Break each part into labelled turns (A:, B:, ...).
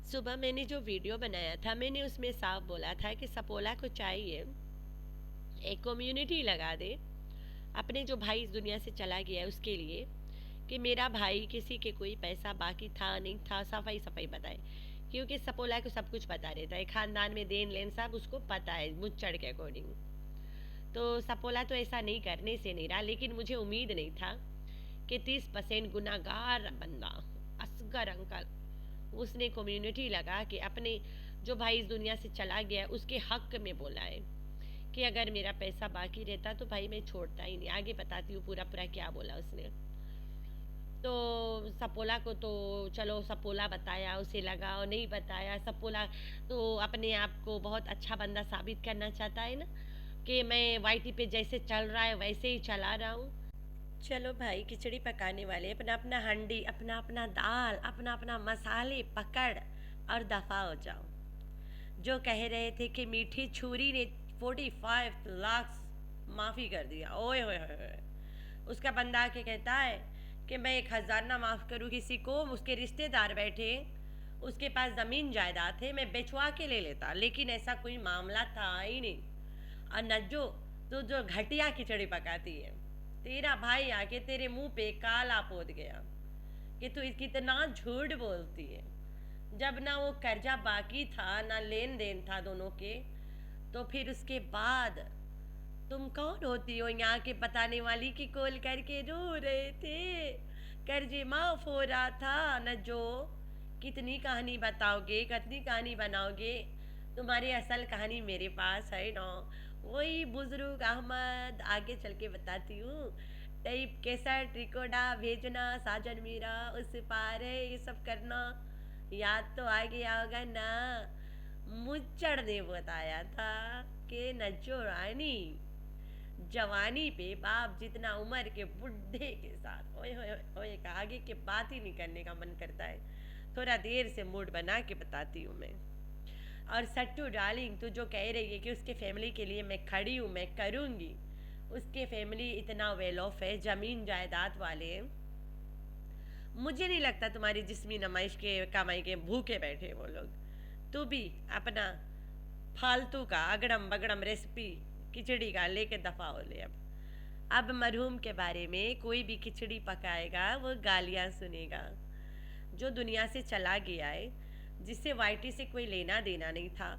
A: सुबह मैंने जो वीडियो बनाया था, मैंने उसमें साफ बोला था कि सपोला को चाहिए एक कम्युनिटी लगा दे अपने जो भाई इस दुनिया से चला गया है उसके लिए, कि मेरा भाई किसी के कोई पैसा बाकी था नहीं था, सफाई सफाई बताए। क्योंकि सपोला को सब कुछ पता रहता है, खानदान में देन लेन सब उसको पता है मुझ चढ़ के अकॉर्डिंग। तो सपोला तो ऐसा नहीं करने से नहीं रहा, लेकिन मुझे उम्मीद नहीं था कि 30% गुनाहगार बंदा असगर अंकल उसने कम्युनिटी लगा के अपने जो भाई इस दुनिया से चला गया उसके हक में बोला है कि अगर मेरा पैसा बाकी रहता तो भाई मैं छोड़ता ही नहीं। आगे बताती हूँ पूरा पूरा क्या बोला उसने। तो सपोला को तो चलो सपोला बताया, उसे लगा, और नहीं बताया सपोला तो अपने आप को बहुत अच्छा बंदा साबित करना चाहता है ना, कि मैं वाईटी पे जैसे चल रहा है वैसे ही चला रहा हूँ। चलो भाई, खिचड़ी पकाने वाले अपना अपना हंडी, अपना अपना दाल, अपना अपना मसाले पकड़ और दफा हो जाओ। जो कह रहे थे कि मीठी छुरी ने 45 लाख माफ़ी कर दिया, ओए होए होए होए। उसका बंदा आके कहता है कि मैं 1,000 ना माफ़ करूँ किसी को, उसके रिश्तेदार बैठे, उसके पास ज़मीन जायदाद थे, मैं बेचवा के ले लेता, लेकिन ऐसा कोई मामला था ही नहीं। और नज्जो, तू जो घटिया खिचड़ी पकाती है, तेरा भाई आके तेरे मुंह पे काला पोत गया कि तू कितना झूठ बोलती है। जब ना वो कर्जा बाकी था ना लेन देन था दोनों के, तो फिर उसके बाद तुम कौन होती हो यहाँ के बताने वाली की कॉल करके रो रहे थे कर्जे माफ हो रहा था न जो। कितनी कहानी बताओगे, कितनी कहानी बनाओगे? तुम्हारी असल कहानी मेरे पास है ना, वही बुजुर्ग अहमद, आगे चल के बताती हूँ। टेप कैसेट रिकॉर्डा भेजना साजन मेरा उस पार है, ये सब करना याद तो आ गया होगा ना। मुच्चड़ ने बताया था कि नज्जो रानी जवानी पे बाप जितना उम्र के बुढ़े के साथ, ओए होए ओए, आगे के बात ही नहीं करने का मन करता है। थोड़ा देर से मूड बना के बताती हूँ मैं। और सट्टू डार्लिंग, तू जो कह रही है कि उसके फैमिली के लिए मैं खड़ी हूँ, मैं करूँगी, उसके फैमिली इतना वेल ऑफ है, ज़मीन जायदाद वाले हैं। मुझे नहीं लगता तुम्हारी जिस्मी नमाइश के कमाई के भूखे बैठे वो लोग। तू भी अपना फालतू का अगड़म बगड़म रेसिपी खिचड़ी का लेके दफा हो ले। अब मरहूम के बारे में कोई भी खिचड़ी पकाएगा वो गालियां सुनेगा। जो दुनिया से चला गया है, जिससे वाइटी से कोई लेना देना नहीं था,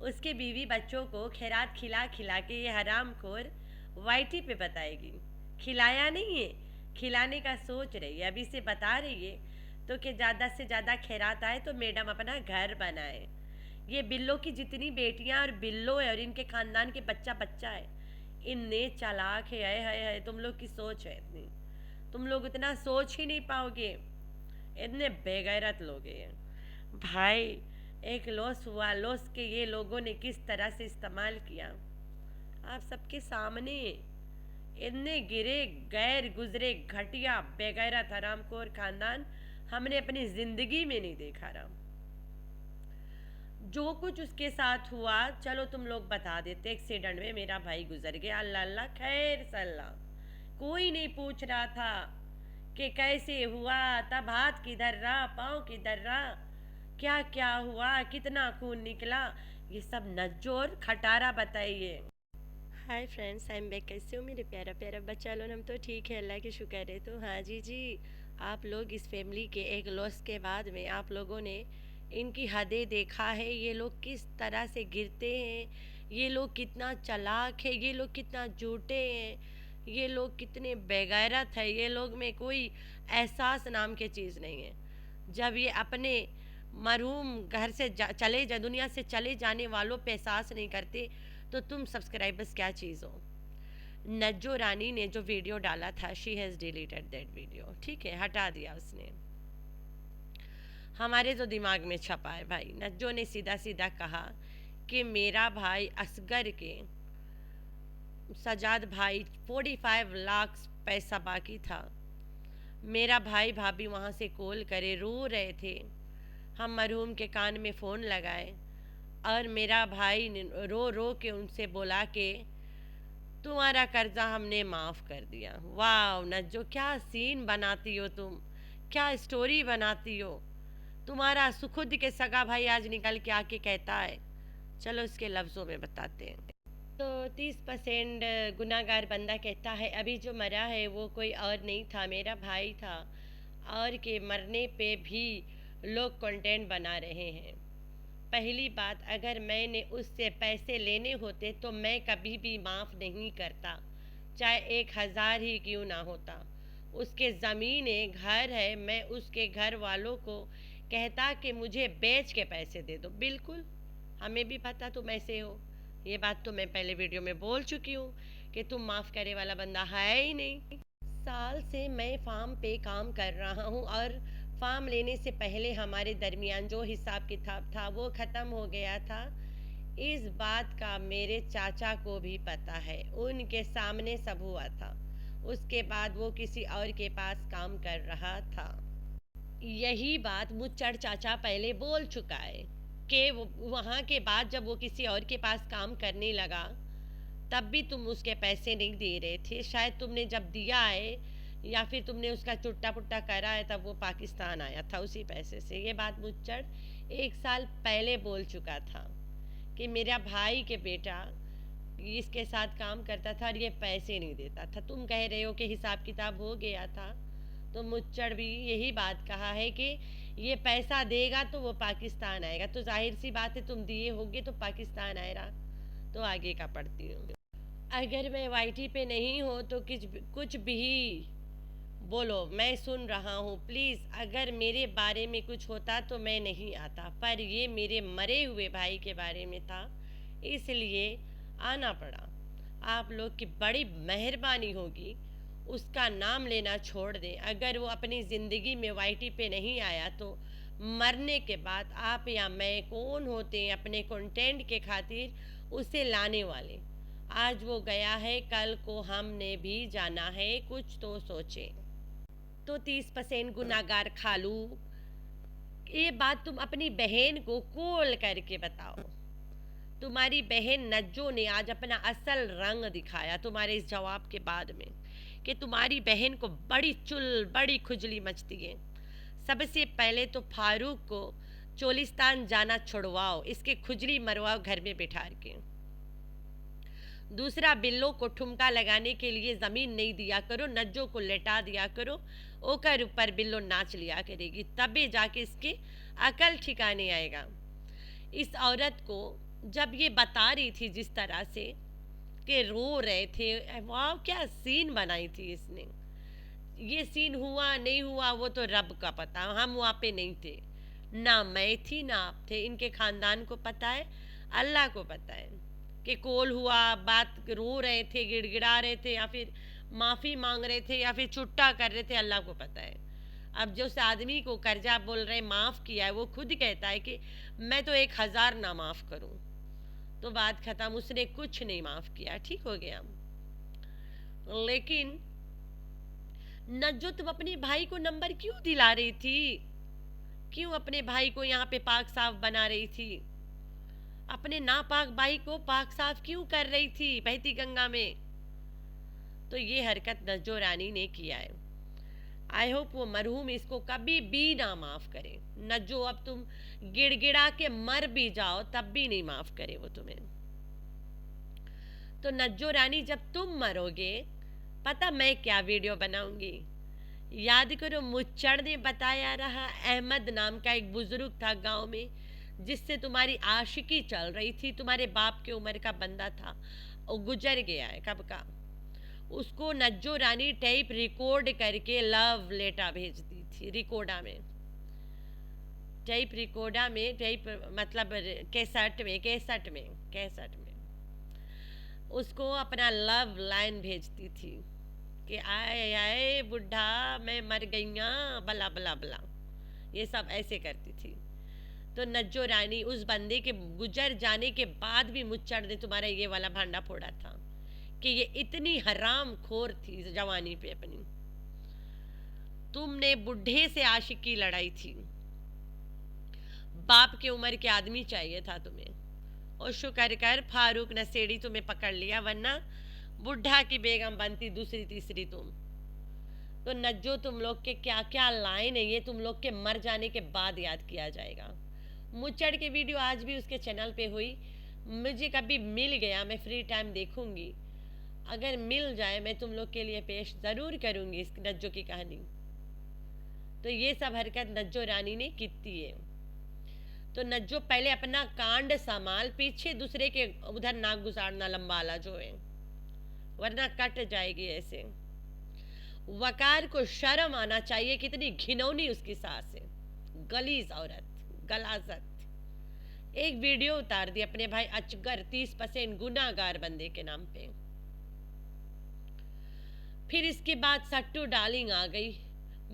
A: उसके बीवी बच्चों को खैरात खिला खिला के ये हराम खोर वाइटी पे बताएगी। खिलाया नहीं है, खिलाने का सोच रही है, अभी से बता रही है तो कि ज़्यादा से ज़्यादा खैरात आए तो मैडम अपना घर बनाए। ये बिल्लो की जितनी बेटियां और बिल्लो है और इनके खानदान के बच्चा बच्चा है, इतने चालाक है, है तुम लोग की सोच है इतनी, तुम लोग इतना सोच ही नहीं पाओगे, इतने बेगैरत लोग हैं भाई। एक लॉस हुआ, लॉस के ये लोगों ने किस तरह से इस्तेमाल किया आप सबके सामने। इतने गिरे गैर गुजरे घटिया बेगैरत हरामखोर खानदान हमने अपनी जिंदगी में नहीं देखा राम। जो कुछ उसके साथ हुआ चलो तुम लोग बता देते, एक्सीडेंट में मेरा भाई गुजर गया, अल्लाह अल्लाह खैर सल्ला। कोई नहीं पूछ रहा था कि कैसे हुआ, तब हाथ किधर रहा, पाँव किधर रहा, क्या क्या हुआ, कितना खून निकला, ये सब नज्जोर खटारा बताइए। Hi friends, I am back. कैसे हो मेरे प्यारा प्यारा बच्चा लोग? हम तो ठीक है, अल्लाह की शुक्र है। तो हाँ जी जी, आप लोग इस फैमिली के एक लॉस के बाद में आप लोगों ने इनकी हदें देखा है, ये लोग किस तरह से गिरते हैं, ये लोग कितना चालाक है, ये लोग कितना झूठे हैं, ये लोग कितने बेगैरत है, ये लोग में कोई एहसास नाम की चीज़ नहीं है। जब ये अपने मरहूम घर से चले जा दुनिया से चले जाने वालों पे एहसास नहीं करते, तो तुम सब्सक्राइबर्स क्या चीज़ हो। नज्जो रानी ने जो वीडियो डाला था, she has deleted that video, ठीक है, हटा दिया उसने। हमारे जो दिमाग में छपा है भाई, नज्जो ने सीधा सीधा कहा कि मेरा भाई असगर के सजाद भाई 45 लाख पैसा बाकी था। मेरा भाई भाभी वहाँ से कॉल करे, रो रहे थे, हम मरहूम के कान में फ़ोन लगाए और मेरा भाई रो रो के उनसे बोला कि तुम्हारा कर्जा हमने माफ़ कर दिया। वाह नज्जो, क्या सीन बनाती हो तुम, क्या स्टोरी बनाती हो। तुम्हारा खुद के सगा भाई आज निकल के आके कहता है। चलो इसके लफ्ज़ों में बताते हैं। तो 30% गुनाहगार बंदा कहता है अभी जो मरा है वो कोई और नहीं था, मेरा भाई था, और के मरने पे भी लोग कंटेंट बना रहे हैं। पहली बात, अगर मैंने उससे पैसे लेने होते तो मैं कभी भी माफ़ नहीं करता, चाहे 1000 ही क्यों ना होता। उसके ज़मीन है, घर है, मैं उसके घर वालों को कहता कि मुझे बेच के पैसे दे दो। बिल्कुल, हमें भी पता तुम ऐसे हो। ये बात तो मैं पहले वीडियो में बोल चुकी हूँ कि तुम माफ़ करे वाला बंदा है ही नहीं। साल से मैं फार्म पे काम कर रहा हूँ और फार्म लेने से पहले हमारे दरमियान जो हिसाब किताब था वो ख़त्म हो गया था। इस बात का मेरे चाचा को भी पता है, उनके सामने सब हुआ था। उसके बाद वो किसी और के पास काम कर रहा था। यही बात मुच्चड़ चाचा पहले बोल चुका है कि वहाँ के बाद जब वो किसी और के पास काम करने लगा तब भी तुम उसके पैसे नहीं दे रहे थे। शायद तुमने जब दिया है या फिर तुमने उसका चुट्टा पुट्टा करा है तब वो पाकिस्तान आया था उसी पैसे से। ये बात मुच्चड़ 1 साल पहले बोल चुका था कि मेरा भाई के बेटा इसके साथ काम करता था और ये पैसे नहीं देता था। तुम कह रहे हो कि हिसाब किताब हो गया था, तो मुच्चड़ भी यही बात कहा है कि ये पैसा देगा तो वो पाकिस्तान आएगा। तो जाहिर सी बात है तुम दिए होगे तो पाकिस्तान आएगा। तो आगे का पढ़ती हूँ। अगर मैं वाईटी पे नहीं हूँ तो कुछ भी बोलो, मैं सुन रहा हूँ प्लीज़। अगर मेरे बारे में कुछ होता तो मैं नहीं आता, पर ये मेरे मरे हुए भाई के बारे में था इसलिए आना पड़ा। आप लोग की बड़ी मेहरबानी होगी उसका नाम लेना छोड़ दें। अगर वो अपनी ज़िंदगी में वाईटी पे नहीं आया तो मरने के बाद आप या मैं कौन होते हैं अपने कंटेंट के खातिर उसे लाने वाले। आज वो गया है, कल को हमने भी जाना है, कुछ तो सोचें। तो 30% गुनाहगार खालू, ये बात तुम अपनी बहन को कॉल करके बताओ। तुम्हारी बहन नज्जो ने आज अपना असल रंग दिखाया तुम्हारे इस जवाब के बाद में कि तुम्हारी बहन को बड़ी चुल बड़ी खुजली मचती है। सबसे पहले तो फारूक को चोलिस्तान जाना छुड़वाओ, इसके खुजली मरवाओ घर में बिठा के। दूसरा, बिल्लों को ठुमका लगाने के लिए ज़मीन नहीं दिया करो, नज्जो को लेटा दिया करो, ओकर ऊपर बिल्लो नाच लिया करेगी, तभी जाके इसके अकल ठिकाने आएगा। इस औरत को जब ये बता रही थी जिस तरह से कि रो रहे थे, वाह क्या सीन बनाई थी इसने। ये सीन हुआ नहीं हुआ वो तो रब का पता, हम वहाँ पे नहीं थे, ना मैं थी ना आप थे। इनके ख़ानदान को पता है, अल्लाह को पता है कि कॉल हुआ, बात रो रहे थे, गिड़गिड़ा रहे थे, या फिर माफ़ी मांग रहे थे, या फिर छुट्टा कर रहे थे, अल्लाह को पता है। अब जो उस आदमी को कर्जा बोल रहे माफ़ किया है वो खुद कहता है कि मैं तो 1000 ना माफ़ करूं, तो बात ख़त्म। उसने कुछ नहीं माफ़ किया, ठीक हो गया। लेकिन नज्जो तुम अपने भाई को नंबर क्यों दिला रही थी? क्यों अपने भाई को यहाँ पे पाक साफ बना रही थी? अपने नापाक भाई को पाक साफ क्यों कर रही थी बहती गंगा में? तो ये हरकत नज्जो रानी ने किया है। आई होप वो मरहूम इसको कभी भी ना माफ़ करे। नज्जो अब तुम गिड़गिड़ा के मर भी जाओ तब भी नहीं माफ़ करे वो तुम्हें। तो नज्जो रानी जब तुम मरोगे पता मैं क्या वीडियो बनाऊंगी? याद करो मुच्चड़ ने बताया रहा, अहमद नाम का एक बुजुर्ग था गांव में जिससे तुम्हारी आशिकी चल रही थी, तुम्हारे बाप के उम्र का बंदा था, वो गुजर गया है कब का। उसको नज्जो रानी टेप रिकॉर्ड करके लव लेटर भेजती थी, रिकॉर्डा में, टेप रिकॉर्डा में, टेप मतलब कैसेट में उसको अपना लव लाइन भेजती थी कि आए आए बुढ़ा मैं मर गईया बला बला बला, ये सब ऐसे करती थी। तो नज्जो रानी उस बंदे के गुजर जाने के बाद भी मुच्चड़ ने तुम्हारा ये वाला भांडा फोड़ा था कि ये इतनी हराम खोर थी जवानी पे अपनी। तुमने बुढ़े से आशिकी लड़ाई थी, बाप के उम्र के आदमी चाहिए था तुम्हें, और शुक्र कर फारूक नशेड़ी तुम्हें पकड़ लिया, वरना बुढ़ा की बेगम बनती दूसरी तीसरी तुम। तो नज्जो तुम लोग के क्या क्या लाइन है ये तुम लोग के मर जाने के बाद याद किया जाएगा। मुचड़ के वीडियो आज भी उसके चैनल पे हुई, मुझे कभी मिल गया मैं फ्री टाइम देखूंगी, अगर मिल जाए मैं तुम लोग के लिए पेश ज़रूर करूंगी इस नज्जो की कहानी। तो ये सब हरकत नज्जो रानी ने की है। तो नज्जो पहले अपना कांड संभाल, पीछे दूसरे के उधर नाक गुजारना लंबाला जो है, वरना कट जाएगी ऐसे। वकार को शर्म आना चाहिए, कितनी घिनौनी उसकी सास है, गलीज औरत, गलाजत। एक वीडियो उतार दी अपने भाई अजगर 30% गुनाहगार बंदे के नाम पे। फिर इसके बाद सट्टू डार्लिंग आ गई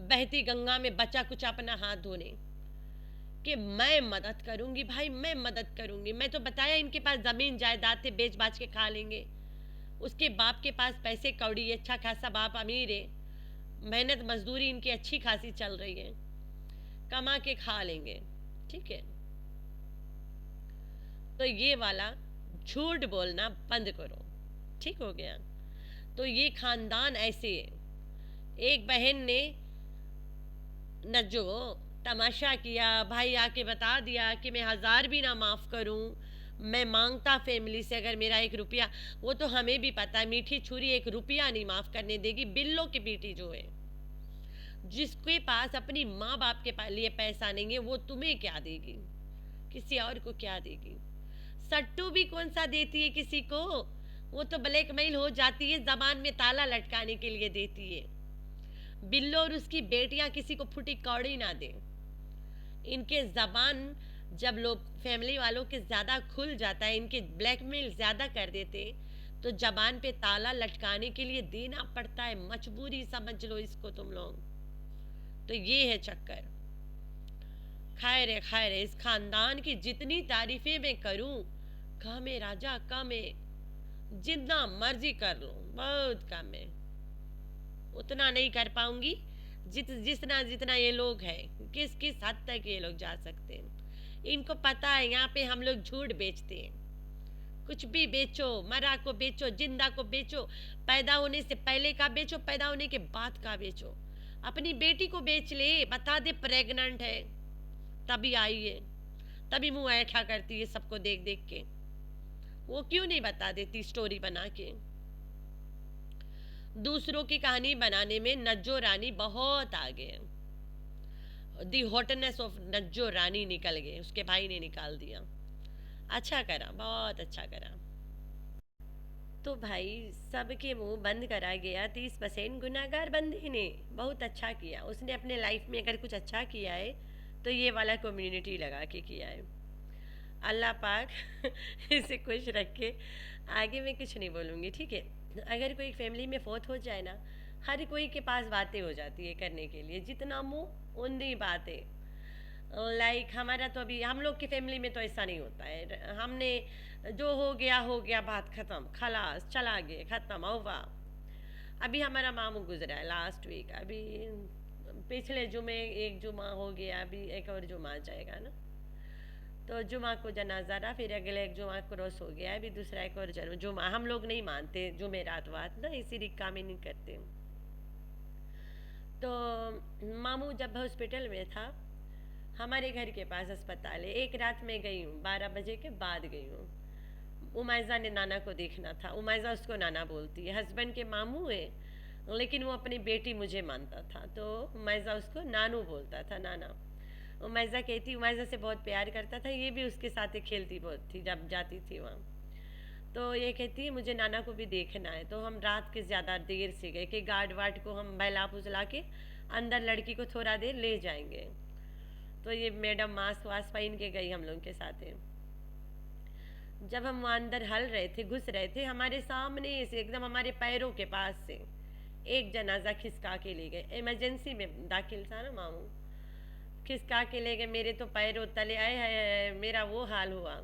A: बहती गंगा में बचा कुछ अपना हाथ धोने कि मैं मदद करूंगी भाई, मैं मदद करूंगी। मैं तो बताया इनके पास जमीन जायदाद थे, बेच बाच के खा लेंगे। उसके बाप के पास पैसे कौड़ी, अच्छा खासा बाप अमीर है, मेहनत मजदूरी इनकी अच्छी खासी चल रही है, कमा के खा लेंगे, ठीक है। तो ये वाला झूठ बोलना बंद करो, ठीक हो गया। तो ये खानदान ऐसे है। एक बहन ने नज्जो तमाशा किया, भाई आके बता दिया कि मैं 1000 भी ना माफ़ करूं, मैं मांगता फैमिली से अगर मेरा 1 रुपया, वो तो हमें भी पता है मीठी छुरी 1 रुपया नहीं माफ़ करने देगी। बिल्लो की बेटी जो है, जिसके पास अपनी माँ बाप के लिए पैसा नहीं है, वो तुम्हें क्या देगी, किसी और को क्या देगी। सट्टू भी कौन सा देती है किसी को, वो तो ब्लैकमेल हो जाती है, जबान में ताला लटकाने के लिए देती है। बिल्लो और उसकी बेटियां किसी को फुटी कौड़ी ना दे। इनके जबान जब लोग फैमिली वालों के ज़्यादा खुल जाता है, इनके ब्लैकमेल ज़्यादा कर देते, तो जबान पे ताला लटकाने के लिए देना पड़ता है, मजबूरी समझ लो इसको तुम लोग। तो ये है चक्कर। खैर है, खैर है, इस खानदान की जितनी तारीफें मैं करूं कम है राजा, कम है। जितना मर्जी कर लो, बहुत कम है। उतना नहीं कर पाऊंगी जितना जितना ये लोग हैं, किस किस हद तक ये लोग जा सकते हैं। इनको पता है यहाँ पे हम लोग झूठ बेचते हैं। कुछ भी बेचो, मरा को बेचो, जिंदा को बेचो, पैदा होने से पहले का बेचो, पैदा होने के बाद का बेचो। अपनी बेटी को बेच ले, बता दे प्रेग्नेंट है, तभी आई है, तभी मुंह ऐठा करती है सबको देख देख के। वो क्यों नहीं बता देती स्टोरी बना के। दूसरों की कहानी बनाने में नज्जो रानी बहुत आगे है। दी हॉटनेस ऑफ नज्जो रानी निकल गए, उसके भाई ने निकाल दिया। अच्छा करा, बहुत अच्छा करा। तो भाई सबके मुंह बंद करा गया 30% गुनाहगार बंदे ने। बहुत अच्छा किया उसने अपने लाइफ में, अगर कुछ अच्छा किया है तो ये वाला कम्युनिटी लगा के किया है। अल्लाह पाक इसे खुश रखे। आगे मैं कुछ नहीं बोलूँगी, ठीक है। अगर कोई फैमिली में फौत हो जाए ना, हर कोई के पास बातें हो जाती है करने के लिए, जितना मुंह उतनी बातें। लाइक हमारा तो अभी हम लोग की फैमिली में तो ऐसा नहीं होता है। हमने जो हो गया, बात ख़त्म, खलास, चला गए, ख़त्म हुआ। अभी हमारा मामू गुजरा है लास्ट वीक, अभी पिछले जुमे एक जुमा हो गया, अभी एक और जुमा आ जाएगा ना, तो जुमा को जनाजा रहा, फिर अगले एक जुमा क्रॉस हो गया, अभी दूसरा एक और जुमा। हम लोग नहीं मानते जुमे रात वात ना, इसी रिक्का में नहीं करते। तो मामू जब हॉस्पिटल में था, हमारे घर के पास अस्पताल है, एक रात में गई हूँ, 12 बजे के बाद गई हूँ। उमाइजा ने नाना को देखना था, उमाइजा उसको नाना बोलती है, हस्बैंड के मामू है, लेकिन वो अपनी बेटी मुझे मानता था, तो उमाइजा उसको नानू बोलता था, नाना। उमाइजा कहती, उमाइजा से बहुत प्यार करता था, ये भी उसके साथ ही खेलती बहुत थी जब जाती थी वहाँ। तो ये कहती है मुझे नाना को भी देखना है। तो हम रात के ज़्यादा देर से गए कि गार्ड वार्ड को हम बहला फुसला के अंदर लड़की को थोड़ा देर ले जाएंगे। तो ये मैडम मास्क वास्क पहन के गई हम लोग के साथ है। जब हम वहाँ अंदर हल रहे थे, घुस रहे थे, हमारे सामने से एकदम हमारे पैरों के पास से एक जनाजा खिसका के ले गए। इमरजेंसी में दाखिल था ना मामू, खिसका के ले गए, मेरे तो पैरों तले आए है, मेरा वो हाल हुआ।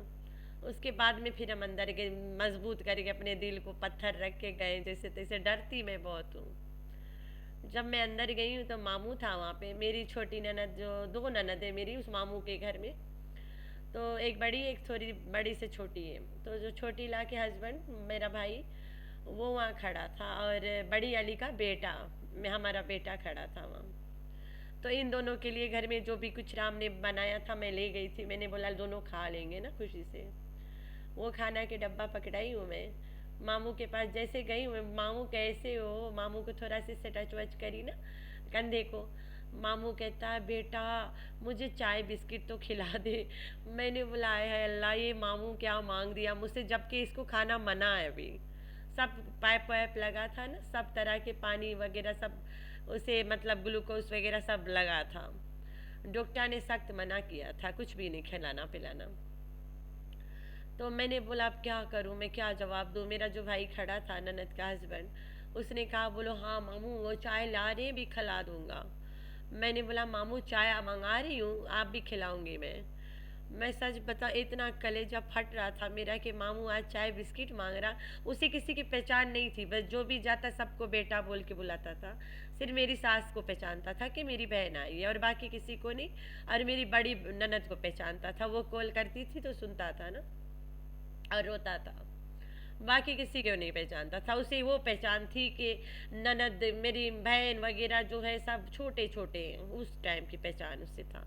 A: उसके बाद में फिर हम अंदर गए, मजबूत करके अपने दिल को पत्थर रख के गए, जैसे तैसे। डरती मैं बहुत हूँ। जब मैं अंदर गई हूँ तो मामू था वहाँ पे, मेरी छोटी ननद, जो 2 ननद है मेरी उस मामू के घर में, तो एक बड़ी एक थोड़ी बड़ी से छोटी है। तो जो छोटी ला के हस्बैंड मेरा भाई वो वहाँ खड़ा था, और बड़ी अली का बेटा मैं हमारा बेटा खड़ा था वहाँ। तो इन दोनों के लिए घर में जो भी कुछ राम ने बनाया था मैं ले गई थी। मैंने बोला दोनों खा लेंगे ना खुशी से। वो खाना के डब्बा पकड़ाई हूँ मैं, मामू के पास जैसे गई हूँ, मामू कैसे हो, मामू को थोड़ा सी टच वच करी ना कंधे को। मामू कहता है बेटा मुझे चाय बिस्किट तो खिला दे। मैंने बोला है अल्लाह ये मामू क्या मांग दिया मुझसे, जबकि इसको खाना मना है अभी। सब पाइप वाइप लगा था ना, सब तरह के पानी वगैरह सब उसे मतलब ग्लूकोज वगैरह सब लगा था। डॉक्टर ने सख्त मना किया था कुछ भी नहीं खिलाना पिलाना। तो मैंने बोला अब क्या करूं, मैं क्या जवाब दूं। मेरा जो भाई खड़ा था ननद का हस्बैंड, उसने कहा बोलो हाँ मामू वो चाय ला रहे भी खिला दूंगा। मैंने बोला मामू चाय मंगा रही हूँ आप भी खिलाऊंगी मैं सच बता इतना कलेजा फट रहा था मेरा कि मामू आज चाय बिस्किट मांग रहा। उसे किसी की पहचान नहीं थी, बस जो भी जाता सबको बेटा बोल के बुलाता था। सिर्फ मेरी सास को पहचानता था कि मेरी बहन आई है और बाकी किसी को नहीं। और मेरी बड़ी ननद को पहचानता था, वो कॉल करती थी तो सुनता था ना और रोता था। बाकी किसी को नहीं पहचानता था। उसे वो पहचान थी कि ननद मेरी बहन वगैरह जो है सब छोटे छोटे हैं, उस टाइम की पहचान उससे था।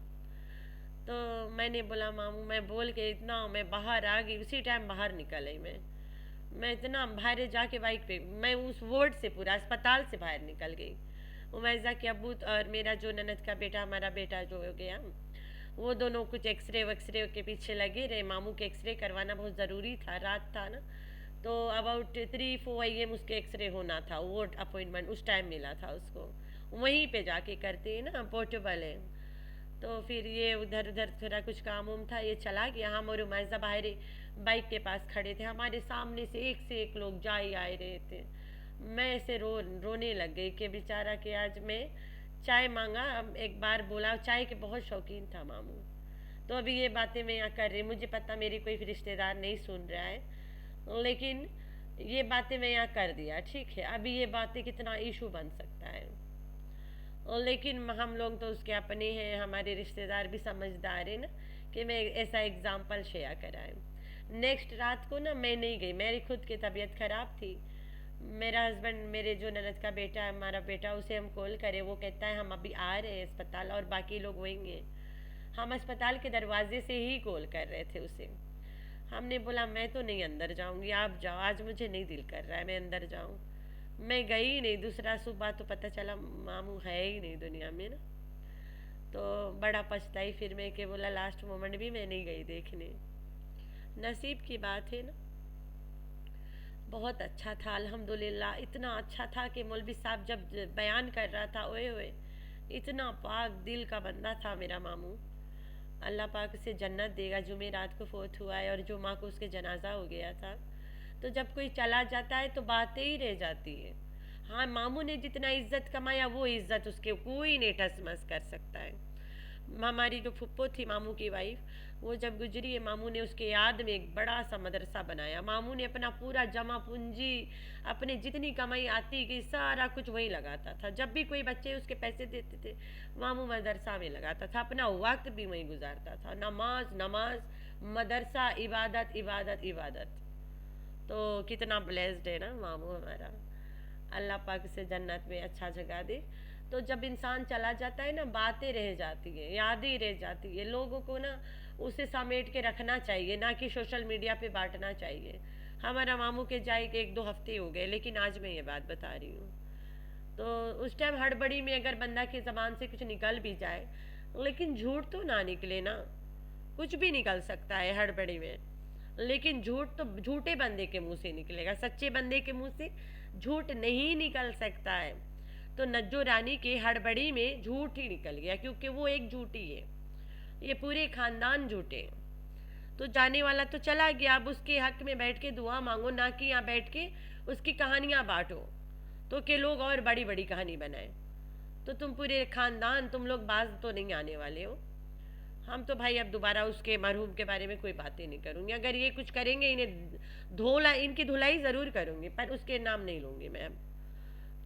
A: तो मैंने बोला मामू, मैं बोल के इतना मैं बाहर आ गई, उसी टाइम बाहर निकल आई मैं इतना बाहर जाके बाइक पे मैं उस वार्ड से पूरा अस्पताल से बाहर निकल गई। उमैजा के अबू और मेरा जो ननद का बेटा हमारा बेटा जो हो गया, वो दोनों कुछ एक्सरे वक्सरे के पीछे लगे रहे। मामू के एक्सरे करवाना बहुत ज़रूरी था, रात था ना। तो अबाउट 3-4 AM उसके एक्सरे होना था, वो अपॉइंटमेंट उस टाइम मिला था उसको। वहीं पे जाके करते हैं ना, पोर्टेबल है। तो फिर ये उधर उधर थोड़ा कुछ काम उम था, ये चला गया। हम और उमैजा बाहर बाइक के पास खड़े थे, हमारे सामने से एक लोग जा ही आए रहे थे। मैं ऐसे रोने लग गई कि बेचारा कि आज मैं चाय मांगा, एक बार बोला, चाय के बहुत शौकीन था मामू। तो अभी ये बातें मैं यहाँ कर रही, मुझे पता मेरी कोई रिश्तेदार नहीं सुन रहा है, लेकिन ये बातें मैं यहाँ कर दिया, ठीक है। अभी ये बातें कितना इशू बन सकता है, और लेकिन हम लोग तो उसके अपने हैं, हमारे रिश्तेदार भी समझदार है ना कि मैं ऐसा एग्जाम्पल शेयर कराएं। नेक्स्ट रात को ना मैं नहीं गई, मेरी खुद की तबीयत ख़राब थी। मेरा हस्बैंड मेरे जो ननद का बेटा है हमारा बेटा, उसे हम कॉल करे, वो कहता है हम अभी आ रहे हैं अस्पताल और बाकी लोग होंगे। हम अस्पताल के दरवाजे से ही कॉल कर रहे थे उसे। हमने बोला मैं तो नहीं अंदर जाऊंगी, आप जाओ, आज मुझे नहीं दिल कर रहा है मैं अंदर जाऊं। मैं गई ही नहीं। दूसरा सुबह तो पता चला मामू है ही नहीं दुनिया में ना। तो बड़ा पछताई फिर मैं कि बोला लास्ट मोमेंट भी मैं नहीं गई देखने। नसीब की बात है ना। बहुत अच्छा था अल्हम्दुलिल्लाह, इतना अच्छा था कि मौलवी साहब जब बयान कर रहा था ओए ओए, इतना पाक दिल का बंदा था मेरा मामू। अल्लाह पाक उसे जन्नत देगा। जुमेरात को फोत हुआ है और जुमा को उसके जनाजा हो गया था। तो जब कोई चला जाता है तो बातें ही रह जाती है। हाँ मामू ने जितना इज्जत कमाया वो इज्जत उसके कोई नहीं टस मस कर सकता है। हमारी जो फुप्पो थी मामू की वाइफ, वो जब गुजरी है मामू ने उसके याद में एक बड़ा सा मदरसा बनाया। मामू ने अपना पूरा जमा पूंजी, अपने जितनी कमाई आती गई सारा कुछ वहीं लगाता था। जब भी कोई बच्चे उसके पैसे देते थे मामू मदरसा में लगाता था, अपना वक्त भी वहीं गुजारता था। नमाज नमाज, मदरसा, इबादत इबादत इबादत। तो कितना ब्लेस्ड है ना मामू हमारा। अल्लाह पाक से जन्नत में अच्छा जगह दे। तो जब इंसान चला जाता है ना, बातें रह जाती है, यादें रह जाती है। लोगों को ना उसे समेट के रखना चाहिए, ना कि सोशल मीडिया पे बांटना चाहिए। हमारा मामू के जाए के 1-2 हफ्ते हो गए, लेकिन आज मैं ये बात बता रही हूँ। तो उस टाइम हड़बड़ी में अगर बंदा की ज़बान से कुछ निकल भी जाए, लेकिन झूठ तो ना निकले ना। कुछ भी निकल सकता है हड़बड़ी में, लेकिन झूठ तो झूठे बंदे के मुंह से निकलेगा, सच्चे बंदे के मुंह से झूठ नहीं निकल सकता है। तो नज्जो रानी के हड़बड़ी में झूठ ही निकल गया, क्योंकि वो एक झूठी है, ये पूरे खानदान झूठे हैं। तो जाने वाला तो चला गया, अब उसके हक में बैठ के दुआ मांगो, ना कि यहाँ बैठ के उसकी कहानियाँ बांटो तो के लोग और बड़ी बड़ी कहानी बनाए। तो तुम पूरे खानदान तुम लोग बाज तो नहीं आने वाले हो। हम तो भाई अब दोबारा उसके मरहूम के बारे में कोई बातें नहीं करूँगी। अगर ये कुछ करेंगे इन्हें इनकी धुलाई ज़रूर करूँगी, पर उसके नाम नहीं लूँगी मैं अब,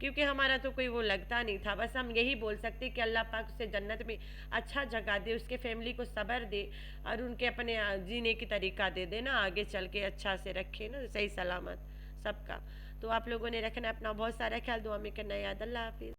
A: क्योंकि हमारा तो कोई वो लगता नहीं था। बस हम यही बोल सकते कि अल्लाह पाक उसे जन्नत में अच्छा जगह दे, उसके फैमिली को सब्र दे और उनके अपने जीने की तरीका दे देना, आगे चल के अच्छा से रखे ना सही सलामत सबका। तो आप लोगों ने रखना अपना बहुत सारा ख्याल, दुआ में करना याद। अल्लाह हाफिज़।